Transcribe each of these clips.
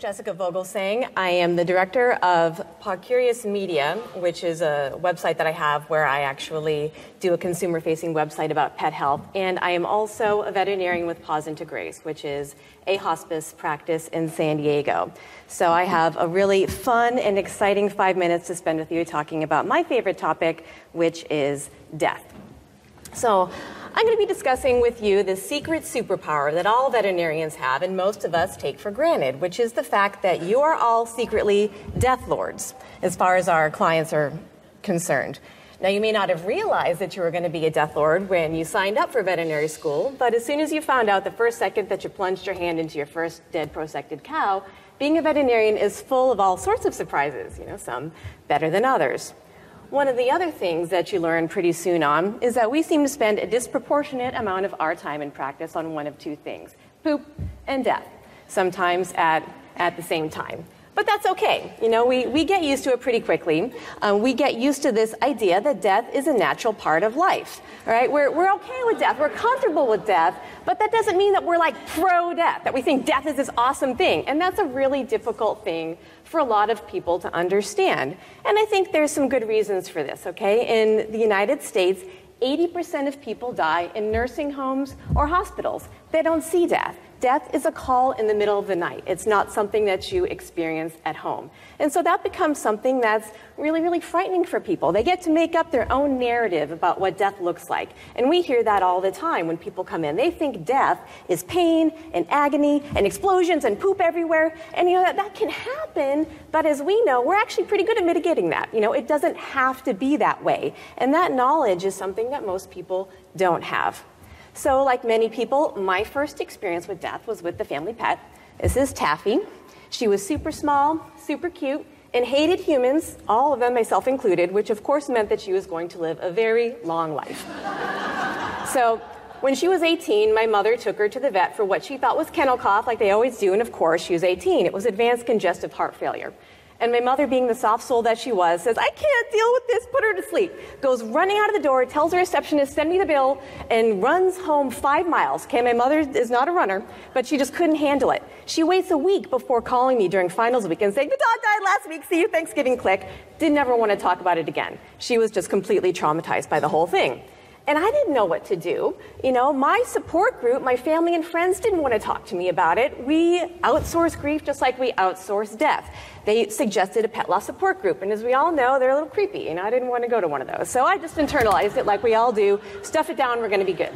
Jessica Vogelsang. I am the director of Curious Media, which is a website that I have where I actually do a consumer-facing website about pet health. And I am also a veterinarian with Paws into Grace, which is a hospice practice in San Diego. So I have a really fun and exciting 5 minutes to spend with you talking about my favorite topic, which is death. So I'm going to be discussing with you the secret superpower that all veterinarians have and most of us take for granted, which is the fact that you are all secretly death lords as far as our clients are concerned. Now, you may not have realized that you were going to be a death lord when you signed up for veterinary school, but as soon as you found out the first second that you plunged your hand into your first dead prosected cow, being a veterinarian is full of all sorts of surprises, some better than others. One of the other things that you learn pretty soon on is that we seem to spend a disproportionate amount of our time in practice on one of two things, poop and death, sometimes at the same time. But that's okay. We get used to it pretty quickly. We get used to this idea that death is a natural part of life. All right? We're okay with death. We're comfortable with death. But that doesn't mean that we're like pro-death, that we think death is this awesome thing. And that's a really difficult thing for a lot of people to understand. And I think there's some good reasons for this, okay? In the United States, 80% of people die in nursing homes or hospitals. They don't see death. Death is a call in the middle of the night. It's not something that you experience at home. And so that becomes something that's really, really frightening for people. They get to make up their own narrative about what death looks like. And we hear that all the time when people come in. They think death is pain and agony and explosions and poop everywhere. And that can happen, but as we know, we're actually pretty good at mitigating that. It doesn't have to be that way. And that knowledge is something that most people don't have. So like many people, my first experience with death was with the family pet. This is Taffy. She was super small, super cute, and hated humans, all of them, myself included, which of course meant that she was going to live a very long life. So when she was 18, my mother took her to the vet for what she thought was kennel cough, like they always do, and of course she was 18. It was advanced congestive heart failure. And my mother, being the soft soul that she was, says, I can't deal with this, put her to sleep. Goes running out of the door, tells her receptionist, send me the bill, and runs home 5 miles. Okay, my mother is not a runner, but she just couldn't handle it. She waits a week before calling me during finals week and saying, the dog died last week, see you Thanksgiving, click. Didn't ever want to talk about it again. She was just completely traumatized by the whole thing. And I didn't know what to do. My support group, my family and friends didn't want to talk to me about it. We outsource grief just like we outsource death. They suggested a pet loss support group. And as we all know, they're a little creepy. I didn't want to go to one of those. So I just internalized it like we all do. Stuff it down, we're going to be good.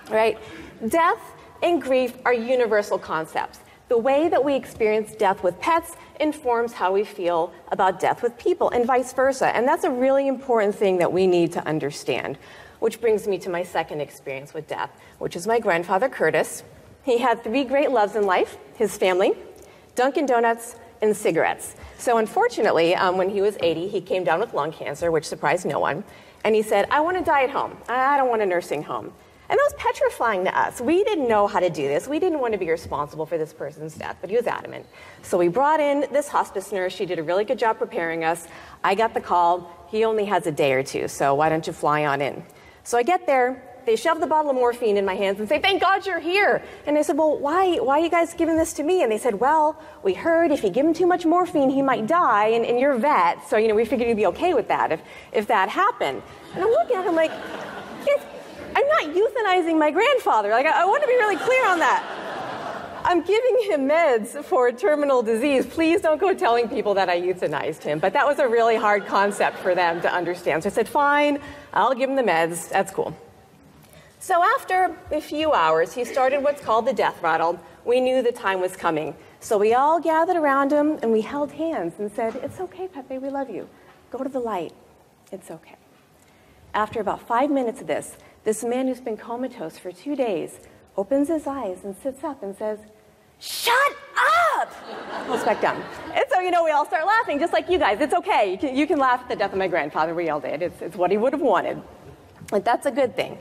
All right? Death and grief are universal concepts. The way that we experience death with pets informs how we feel about death with people and vice versa. And that's a really important thing that we need to understand. Which brings me to my second experience with death, which is my grandfather, Curtis. He had 3 great loves in life, his family, Dunkin' Donuts, and cigarettes. So unfortunately, when he was 80, he came down with lung cancer, which surprised no one. And he said, I want to die at home. I don't want a nursing home. And that was petrifying to us. We didn't know how to do this. We didn't want to be responsible for this person's death, but he was adamant. So we brought in this hospice nurse. She did a really good job preparing us. I got the call. He only has a day or two, so why don't you fly on in? So I get there, they shove the bottle of morphine in my hands and say, thank God you're here. And I said, well, why are you guys giving this to me? And they said, well, we heard if you give him too much morphine, he might die, and you're a vet, so we figured you'd be okay with that if that happened. And I'm looking at him like, I'm not euthanizing my grandfather. I want to be really clear on that. I'm giving him meds for a terminal disease. Please don't go telling people that I euthanized him. But that was a really hard concept for them to understand. So I said, fine, I'll give him the meds. That's cool. So after a few hours, he started what's called the death rattle. We knew the time was coming. So we all gathered around him, and we held hands and said, it's okay, Pepe, we love you. Go to the light. It's okay. After about 5 minutes of this man who's been comatose for 2 days opens his eyes and sits up and says, shut up! Goes back down. And so, we all start laughing, just like you guys. It's okay. You can laugh at the death of my grandfather. We all did. It's what he would have wanted. But that's a good thing.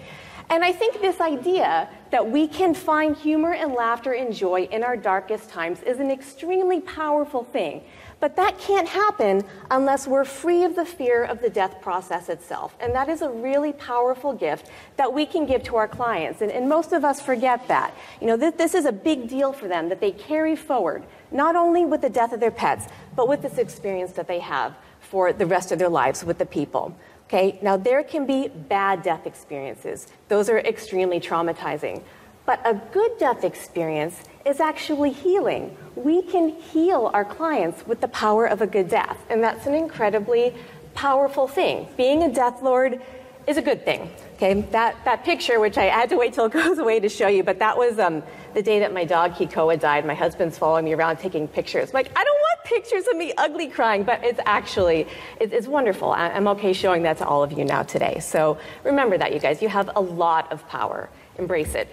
And I think this idea that we can find humor and laughter and joy in our darkest times is an extremely powerful thing. But that can't happen unless we're free of the fear of the death process itself. And that is a really powerful gift that we can give to our clients. And most of us forget that. You know, this is a big deal for them that they carry forward, not only with the death of their pets, but with this experience that they have for the rest of their lives with the people. Okay? Now, there can be bad death experiences. Those are extremely traumatizing. But a good death experience is actually healing. We can heal our clients with the power of a good death, and that's an incredibly powerful thing. Being a death lord is a good thing. Okay, that picture, which I had to wait till it goes away to show you, but that was the day that my dog Kikoa died. My husband's following me around taking pictures. Like, I don't want pictures of me ugly crying, but it's actually, it's wonderful. I'm okay showing that to all of you now today. So remember that, you guys. You have a lot of power. Embrace it.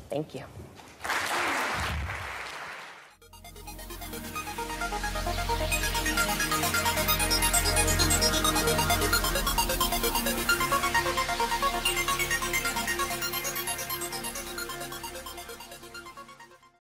Thank you.